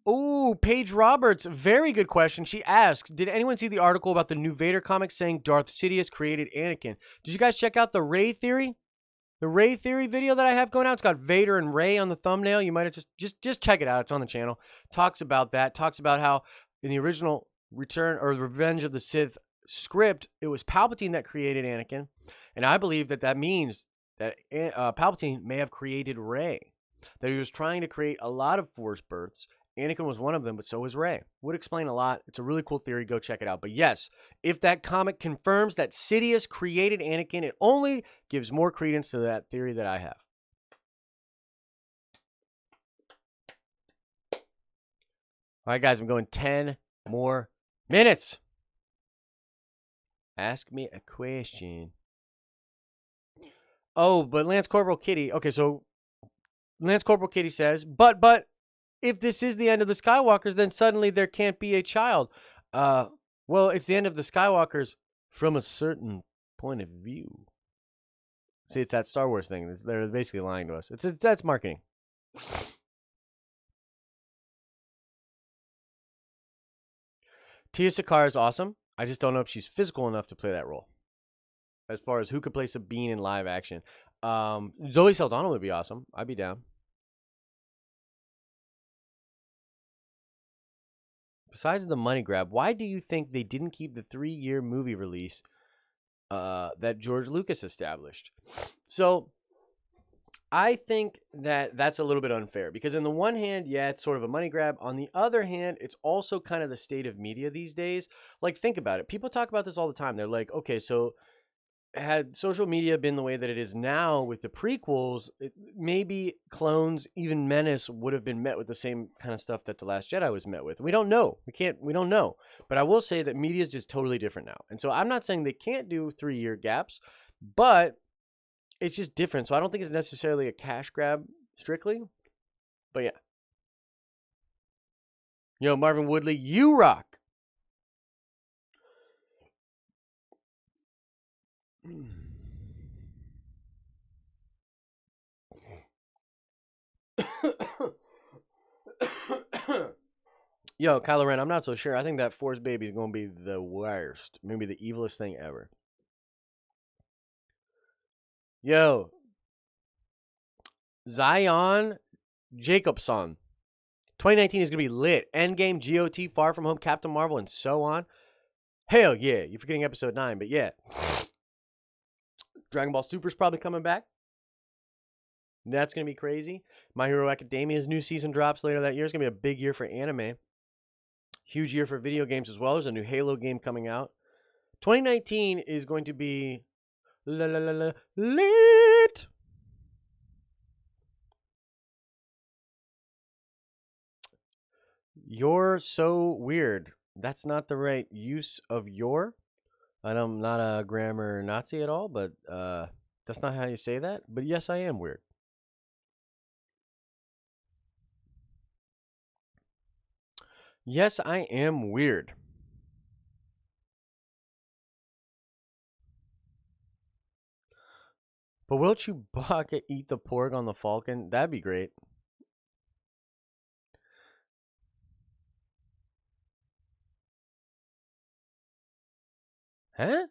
Ooh, Paige Roberts. Very good question. She asks, did anyone see the article about the new Vader comic saying Darth Sidious created Anakin? Did you guys check out the Rey theory? The Rey theory video that I have going out. It's got Vader and Rey on the thumbnail. You might have just check it out. It's on the channel. Talks about that. Talks about how in the original Return or Revenge of the Sith script, it was Palpatine that created Anakin, and I believe that means that Palpatine may have created Rey, that he was trying to create a lot of Force births. Anakin was one of them, but so was Rey. Would explain a lot. It's a really cool theory. Go check it out. But yes, if that comic confirms that Sidious created Anakin, it only gives more credence to that theory that I have. All right, guys, I'm going 10 more minutes. Ask me a question. Oh, but Lance Corporal Kitty. Okay, so Lance Corporal Kitty says, but if this is the end of the Skywalkers, then suddenly there can't be a child. Well, it's the end of the Skywalkers from a certain point of view. See, it's that Star Wars thing. They're basically lying to us. That's marketing. Tia Sakar is awesome. I just don't know if she's physical enough to play that role. As far as who could play Sabine in live action, Zoe Saldana would be awesome. I'd be down. Besides the money grab, why do you think they didn't keep the 3-year movie release that George Lucas established? So I think that that's a little bit unfair because, on the one hand, yeah, it's sort of a money grab. On the other hand, it's also kind of the state of media these days. Like, think about it. People talk about this all the time. They're like, okay, so had social media been the way that it is now with the prequels, maybe Clones, even Menace would have been met with the same kind of stuff that The Last Jedi was met with. We don't know. We don't know. But I will say that media is just totally different now. And so I'm not saying they can't do 3-year gaps, but it's just different. So I don't think it's necessarily a cash grab strictly. But yeah. Yo, Marvin Woodley, you rock. Yo, Kylo Ren, I'm not so sure. I think that Force baby is going to be the worst. Maybe the evilest thing ever. Yo, Zion Jacobson. 2019 is going to be lit. Endgame, GOT, Far From Home, Captain Marvel, and so on. Hell yeah. You're forgetting episode 9, but yeah. Dragon Ball Super's probably coming back. That's going to be crazy. My Hero Academia's new season drops later that year. It's going to be a big year for anime. Huge year for video games as well. There's a new Halo game coming out. 2019 is going to be lit. You're so weird. That's not the right use of your. I'm not a grammar Nazi at all, but that's not how you say that. But yes, I am weird. Yes, I am weird. But will Chewbacca eat the porg on the Falcon? That'd be great. Huh?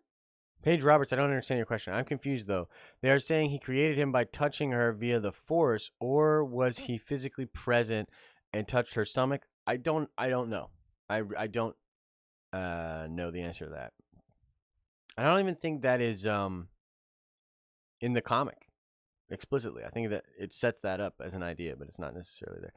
Paige Roberts, I don't understand your question. I'm confused though. They are saying he created him by touching her via the Force, or was he physically present and touched her stomach? I don't know. I don't know the answer to that. I don't even think that is in the comic explicitly. I think that it sets that up as an idea, but it's not necessarily there.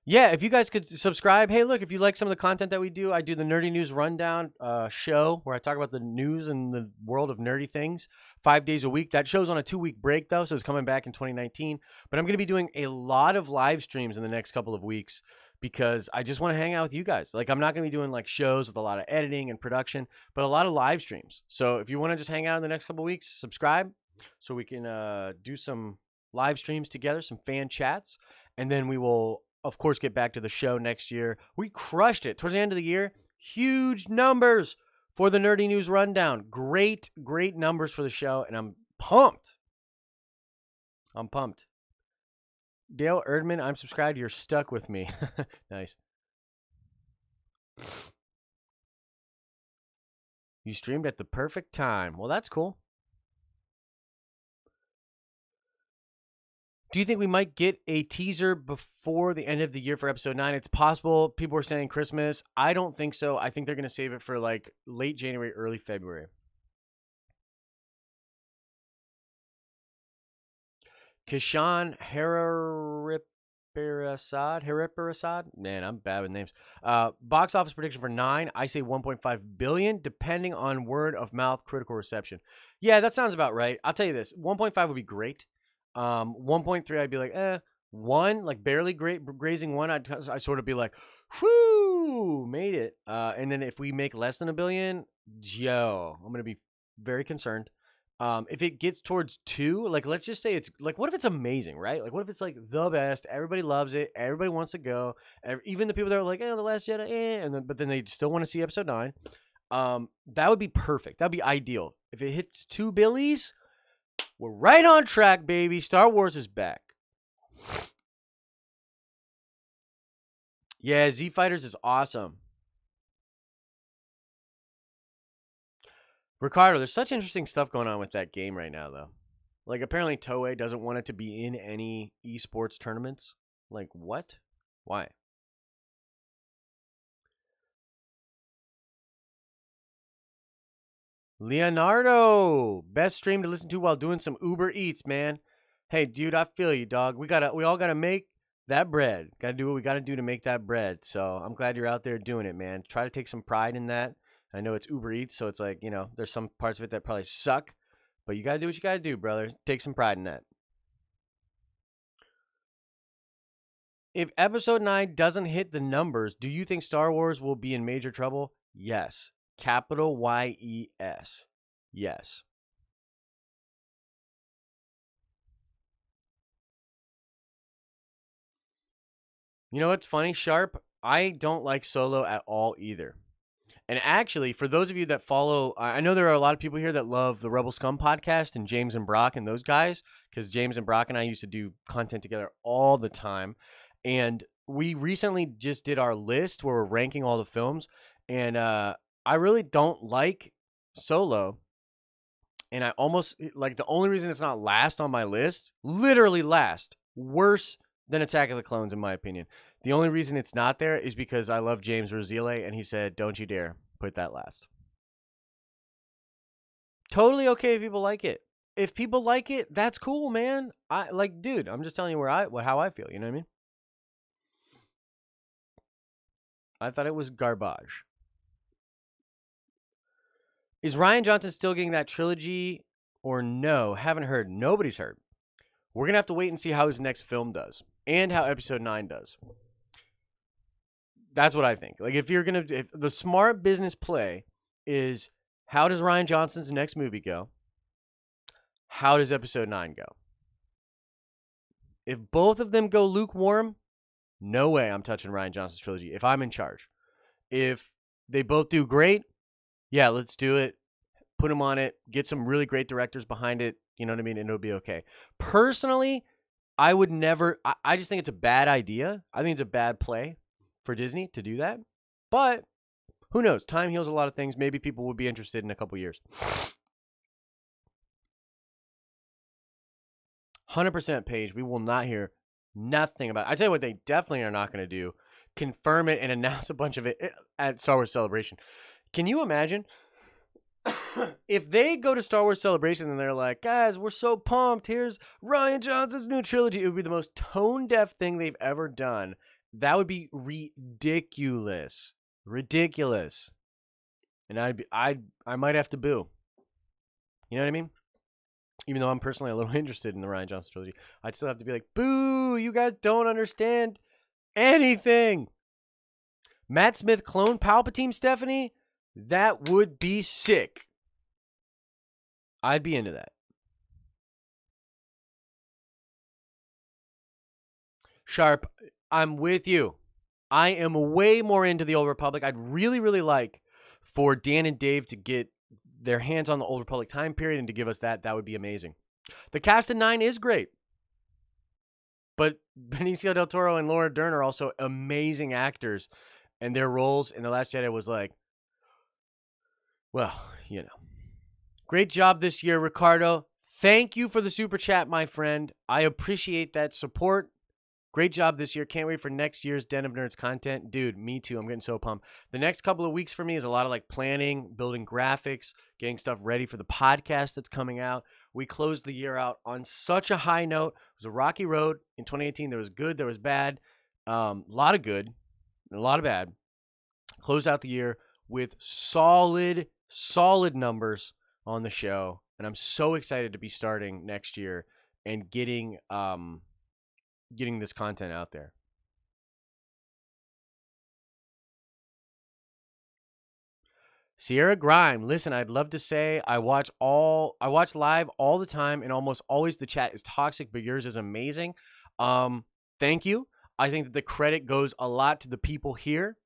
Yeah, if you guys could subscribe. Hey, look, if you like some of the content that we do, I do the Nerdy News Rundown show where I talk about the news and the world of nerdy things 5 days a week. That show's on a 2-week break, though, so it's coming back in 2019. But I'm going to be doing a lot of live streams in the next couple of weeks because I just want to hang out with you guys. Like, I'm not going to be doing, like, shows with a lot of editing and production, but a lot of live streams. So if you want to just hang out in the next couple of weeks, subscribe so we can do some live streams together, some fan chats, and then we will of course, get back to the show next year. We crushed it. Towards the end of the year, huge numbers for the Nerdy News Rundown. Great, great numbers for the show, and I'm pumped. I'm pumped. Dale Erdman, I'm subscribed. You're stuck with me. Nice. You streamed at the perfect time. Well, that's cool. Do you think we might get a teaser before the end of the year for episode 9? It's possible. People are saying Christmas. I don't think so. I think they're going to save it for like late January, early February. Kishan Hariparasad. Man, I'm bad with names. Box office prediction for 9. I say 1.5 billion, depending on word of mouth critical reception. Yeah, that sounds about right. I'll tell you this. 1.5 would be great. 1.3, I'd be like, 1, like barely grazing 1, I'd sort of be like, whoo, made it. And then if we make less than a billion, yo, I'm going to be very concerned. If it gets towards 2, like, let's just say it's like, what if it's amazing, right? Like, what if it's like the best, everybody loves it, everybody wants to go, even the people that are like, The Last Jedi, but then they still want to see episode 9. That would be perfect. That'd be ideal. If it hits 2 billies, We're right on track, baby. Star Wars is back. Yeah, Z Fighters is awesome. Ricardo, there's such interesting stuff going on with that game right now, though. Like, apparently Toei doesn't want it to be in any esports tournaments. Like, what? Why? Leonardo, best stream to listen to while doing some Uber Eats, man. Hey, dude, I feel you, dog. We all gotta make that bread. Gotta do what we gotta do to make that bread. So I'm glad you're out there doing it, man. Try to take some pride in that. I know it's Uber Eats, so it's like, there's some parts of it that probably suck, but you gotta do what you gotta do, brother. Take some pride in that. If episode 9 doesn't hit the numbers, do you think Star Wars will be in major trouble? Yes. Capital YES. Yes. You know what's funny, Sharp? I don't like Solo at all either. And actually, for those of you that follow, I know there are a lot of people here that love the Rebel Scum podcast and James and Brock and those guys, because James and Brock and I used to do content together all the time. And we recently just did our list where we're ranking all the films. And I really don't like Solo. And I almost, like, the only reason it's not last on my list, literally last, worse than Attack of the Clones, in my opinion. The only reason it's not there is because I love James Rosile, and he said, don't you dare put that last. Totally okay if people like it. If people like it, that's cool, man. Dude, I'm just telling you how I feel. You know what I mean? I thought it was garbage. Is Ryan Johnson still getting that trilogy or no? Haven't heard. Nobody's heard. We're going to have to wait and see how his next film does and how episode 9 does. That's what I think. Like, if the smart business play is, how does Ryan Johnson's next movie go? How does episode 9 go? If both of them go lukewarm, no way I'm touching Ryan Johnson's trilogy if I'm in charge. If they both do great, yeah, let's do it. Put them on it. Get some really great directors behind it. You know what I mean? And it'll be okay. Personally, I would never. I just think it's a bad idea. I think it's a bad play for Disney to do that. But who knows? Time heals a lot of things. Maybe people would be interested in a couple years. 100% Paige. We will not hear nothing about it. I tell you what, they definitely are not going to do. Confirm it and announce a bunch of it at Star Wars Celebration. Can you imagine? If they go to Star Wars Celebration and they're like, guys, we're so pumped. Here's Ryan Johnson's new trilogy. It would be the most tone-deaf thing they've ever done. That would be ridiculous. Ridiculous. And I might have to boo. You know what I mean? Even though I'm personally a little interested in the Ryan Johnson trilogy, I'd still have to be like, boo, you guys don't understand anything. Matt Smith clone Palpatine, Stephanie? That would be sick. I'd be into that. Sharp, I'm with you. I am way more into the Old Republic. I'd really, really like for Dan and Dave to get their hands on the Old Republic time period and to give us that. That would be amazing. The cast of 9 is great. But Benicio del Toro and Laura Dern are also amazing actors. And their roles in The Last Jedi was like, well, you know. Great job this year, Ricardo. Thank you for the super chat, my friend. I appreciate that support. Great job this year. Can't wait for next year's Den of Nerds content. Dude, me too. I'm getting so pumped. The next couple of weeks for me is a lot of like planning, building graphics, getting stuff ready for the podcast that's coming out. We closed the year out on such a high note. It was a rocky road in 2018. There was good, there was bad. A lot of good, a lot of bad. Closed out the year with solid numbers on the show. And I'm so excited to be starting next year and getting this content out there. Sierra Grime, listen, I'd love to say I watch live all the time, and almost always the chat is toxic, but yours is amazing. Thank you. I think that the credit goes a lot to the people here.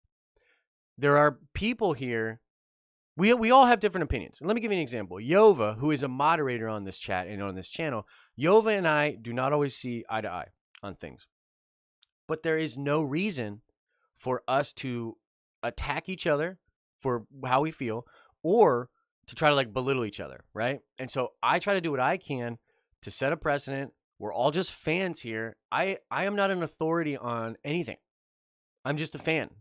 There are people here. We all have different opinions. And let me give you an example. Yova, who is a moderator on this chat and on this channel, Yova and I do not always see eye to eye on things. But there is no reason for us to attack each other for how we feel or to try to like belittle each other, right? And so I try to do what I can to set a precedent. We're all just fans here. I am not an authority on anything. I'm just a fan.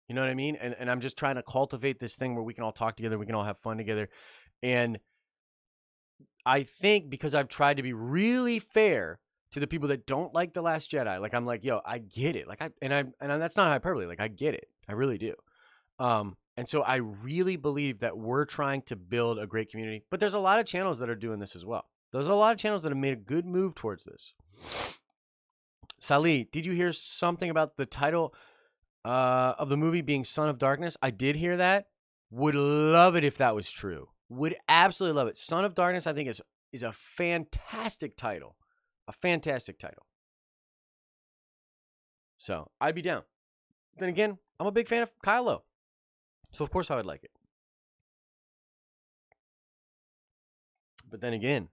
You know what I mean? And I'm just trying to cultivate this thing where we can all talk together, we can all have fun together. And I think because I've tried to be really fair to the people that don't like The Last Jedi, like I'm like, yo, I get it. Like and that's not hyperbole. Like I get it. I really do. And so I really believe that we're trying to build a great community. But there's a lot of channels that are doing this as well. There's a lot of channels that have made a good move towards this. Salih, did you hear something about the title of the movie being Son of Darkness? I did hear that. Would love it if that was true. Would absolutely love it. Son of Darkness, I think, is a fantastic title. A fantastic title. So, I'd be down. Then again, I'm a big fan of Kylo. So, of course, I would like it. But then again,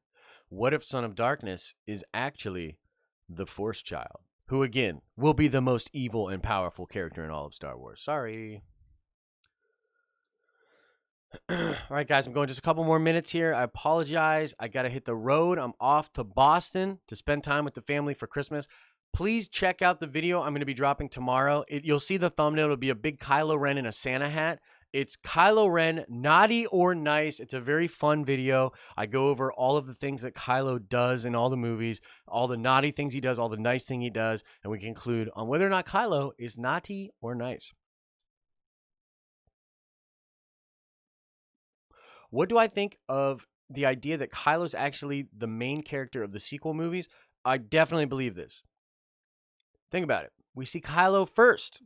what if Son of Darkness is actually the Force Child? Who, again, will be the most evil and powerful character in all of Star Wars. Sorry. All right, guys, I'm going just a couple more minutes here. I apologize. I got to hit the road. I'm off to Boston to spend time with the family for Christmas. Please check out the video I'm going to be dropping tomorrow. You'll see the thumbnail. It'll be a big Kylo Ren in a Santa hat. It's Kylo Ren, naughty or nice. It's a very fun video. I go over all of the things that Kylo does in all the movies, all the naughty things he does, all the nice thing he does, and we conclude on whether or not Kylo is naughty or nice. What do I think of the idea that Kylo's actually the main character of the sequel movies? I definitely believe this. Think about it. We see Kylo first.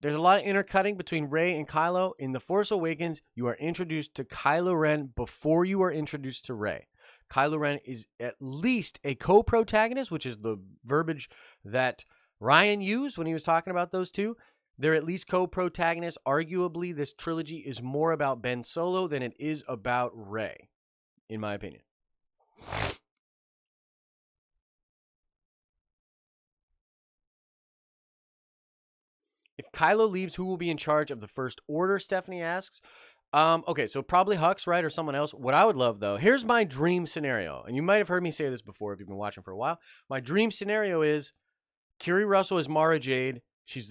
There's a lot of intercutting between Rey and Kylo. In The Force Awakens, you are introduced to Kylo Ren before you are introduced to Rey. Kylo Ren is at least a co-protagonist, which is the verbiage that Ryan used when he was talking about those two. They're at least co-protagonists. Arguably, this trilogy is more about Ben Solo than it is about Rey, in my opinion. If Kylo leaves, who will be in charge of the First Order, Stephanie asks. Okay, so probably Hux, right, or someone else. What I would love, though, here's my dream scenario. And you might have heard me say this before if you've been watching for a while. My dream scenario is Kiri Russell is Mara Jade. She's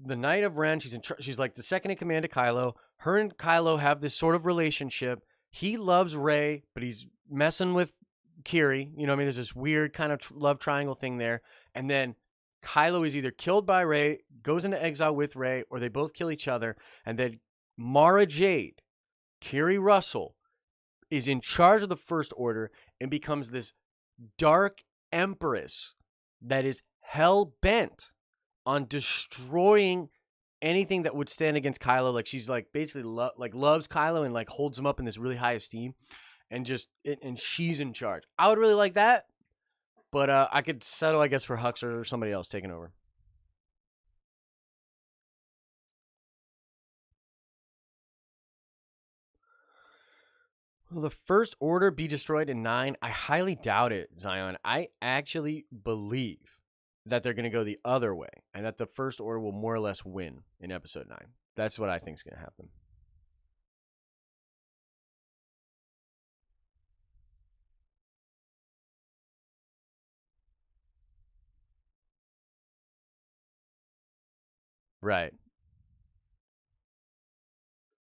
the Knight of Ren. She's like the second in command to Kylo. Her and Kylo have this sort of relationship. He loves Rey, but he's messing with Kiri. You know what I mean? There's this weird kind of love triangle thing there. And then Kylo is either killed by Rey, goes into exile with Rey, or they both kill each other. And then Mara Jade, Kiri Russell, is in charge of the First Order and becomes this dark empress that is hell-bent on destroying anything that would stand against Kylo. Like she's like basically loves Kylo and like holds him up in this really high esteem, and and she's in charge. I would really like that, but I could settle, I guess, for Hux or somebody else taking over. Will the First Order be destroyed in 9? I highly doubt it, Zion. I actually believe that they're going to go the other way and that the First Order will more or less win in Episode 9. That's what I think is going to happen. Right.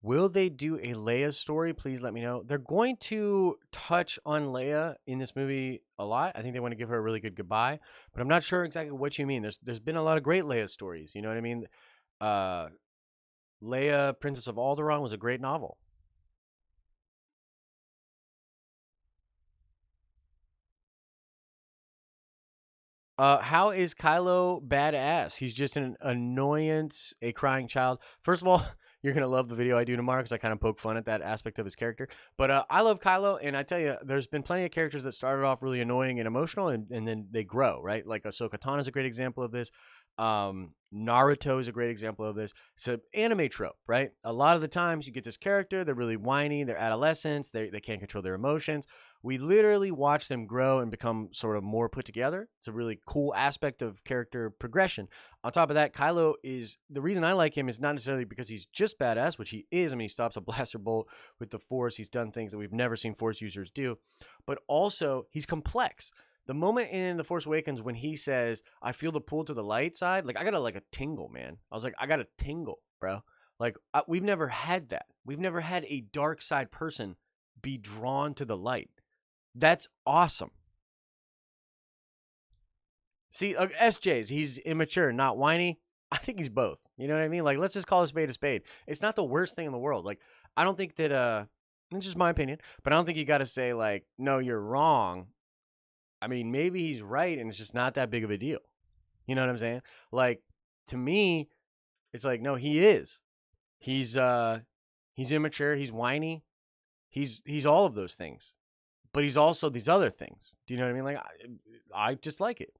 Will they do a Leia story? Please let me know. They're going to touch on Leia in this movie a lot. I think they want to give her a really good goodbye, but I'm not sure exactly what you mean. There's been a lot of great Leia stories. You know what I mean? Leia, Princess of Alderaan was a great novel. How is Kylo badass? He's just an annoyance, a crying child. First of all, you're going to love the video I do tomorrow because I kind of poke fun at that aspect of his character. But I love Kylo, and I tell you, there's been plenty of characters that started off really annoying and emotional, and then they grow, right? Like Ahsoka Tano is a great example of this. Naruto is a great example of this. It's an anime trope, right? A lot of the times you get this character, they're really whiny, they're adolescents, they can't control their emotions. We literally watch them grow and become sort of more put together. It's a really cool aspect of character progression. On top of that, Kylo is the reason I like him is not necessarily because he's just badass, which he is. I mean, he stops a blaster bolt with the Force. He's done things that we've never seen Force users do, but also he's complex. The moment in The Force Awakens when he says, "I feel the pull to the light side," like I got a tingle, man. I was like, I got a tingle, bro. Like we've never had that. We've never had a dark side person be drawn to the light. That's awesome. See, SJ's, he's immature, not whiny. I think he's both. You know what I mean? Like, let's just call a spade a spade. It's not the worst thing in the world. Like, I don't think that, it's just my opinion, but I don't think you got to say, like, no, you're wrong. I mean, maybe he's right and it's just not that big of a deal. You know what I'm saying? Like, to me, it's like, no, he is. He's immature, he's whiny, he's all of those things. But he's also these other things. Do you know what I mean? Like I just like it.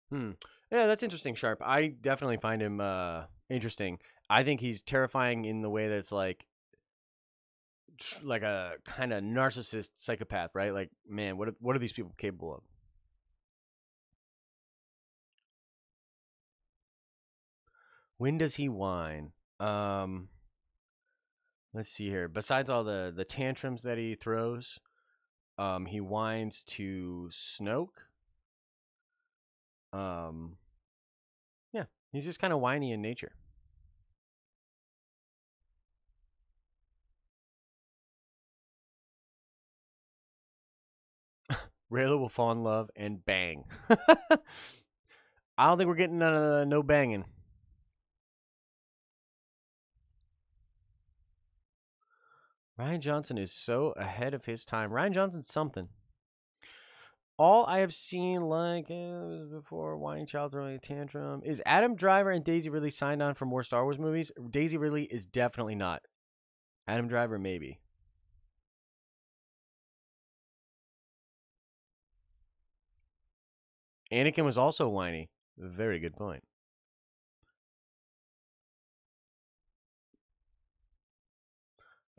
Hmm. Yeah, that's interesting, Sharp. I definitely find him interesting. I think he's terrifying in the way that it's like a kind of narcissist psychopath, right? Like, man, what are these people capable of? When does he whine? Um, let's see here. Besides all the tantrums that he throws, he whines to Snoke. Um, yeah, he's just kind of whiny in nature. Rayla will fall in love and bang. I don't think we're getting no banging. Ryan Johnson is so ahead of his time. Ryan Johnson's something. All I have seen, like before, whining child throwing a tantrum. Is Adam Driver and Daisy Ridley signed on for more Star Wars movies? Daisy Ridley is definitely not. Adam Driver, maybe. Anakin was also whiny. Very good point.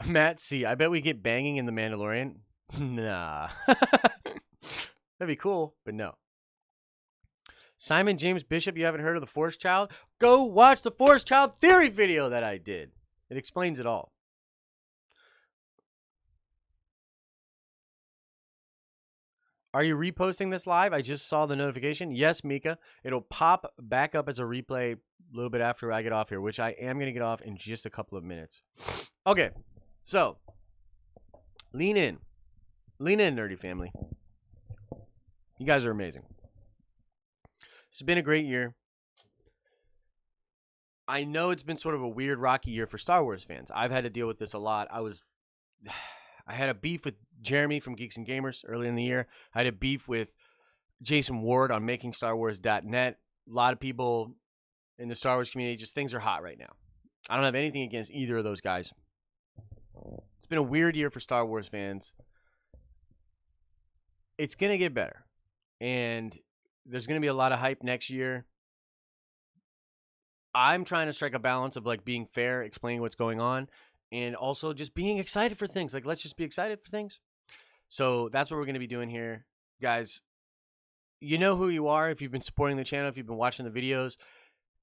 Matt C. I bet we get banging in The Mandalorian. Nah. That'd be cool, but no. Simon James Bishop, you haven't heard of the Force Child? Go watch the Force Child theory video that I did. It explains it all. Are you reposting this live? I just saw the notification. Yes, Mika. It'll pop back up as a replay a little bit after I get off here, which I am going to get off in just a couple of minutes. Okay, so lean in. Lean in, nerdy family. You guys are amazing. It's been a great year. I know it's been sort of a weird, rocky year for Star Wars fans. I've had to deal with this a lot. I had a beef with Jeremy from Geeks and Gamers early in the year. I had a beef with Jason Ward on makingstarwars.net. A lot of people in the Star Wars community, just things are hot right now. I don't have anything against either of those guys. It's been a weird year for Star Wars fans. It's going to get better. And there's going to be a lot of hype next year. I'm trying to strike a balance of like being fair, explaining what's going on, and also just being excited for things. Like, let's just be excited for things. So that's what we're going to be doing here. Guys, you know who you are if you've been supporting the channel, if you've been watching the videos.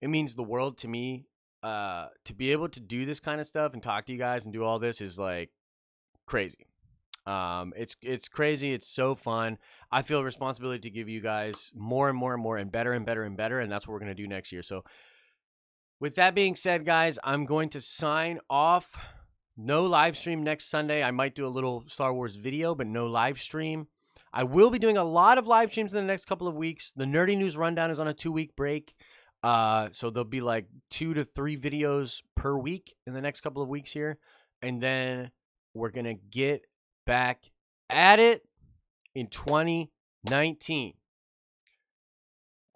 It means the world to me. To be able to do this kind of stuff and talk to you guys and do all this is like crazy. It's crazy. It's so fun. I feel a responsibility to give you guys more and more and more and better and better and better, and that's what we're going to do next year. So with that being said, guys, I'm going to sign off. No live stream next Sunday. I might do a little Star Wars video, but no live stream. I will be doing a lot of live streams in the next couple of weeks. The Nerdy News Rundown is on a 2-week break. So there'll be like 2 to 3 videos per week in the next couple of weeks here. And then we're going to get back at it in 2019.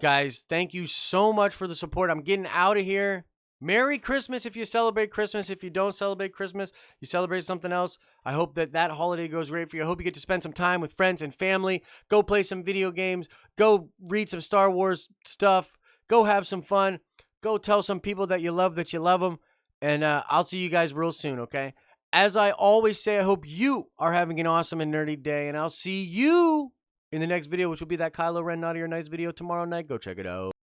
Guys, thank you so much for the support. I'm getting out of here. Merry Christmas if you celebrate Christmas. If you don't celebrate Christmas, you celebrate something else. I hope that that holiday goes great for you. I hope you get to spend some time with friends and family. Go play some video games. Go read some Star Wars stuff. Go have some fun. Go tell some people that you love them. And I'll see you guys real soon, okay? As I always say, I hope you are having an awesome and nerdy day. And I'll see you in the next video, which will be that Kylo Ren Naughty or Nice video tomorrow night. Go check it out.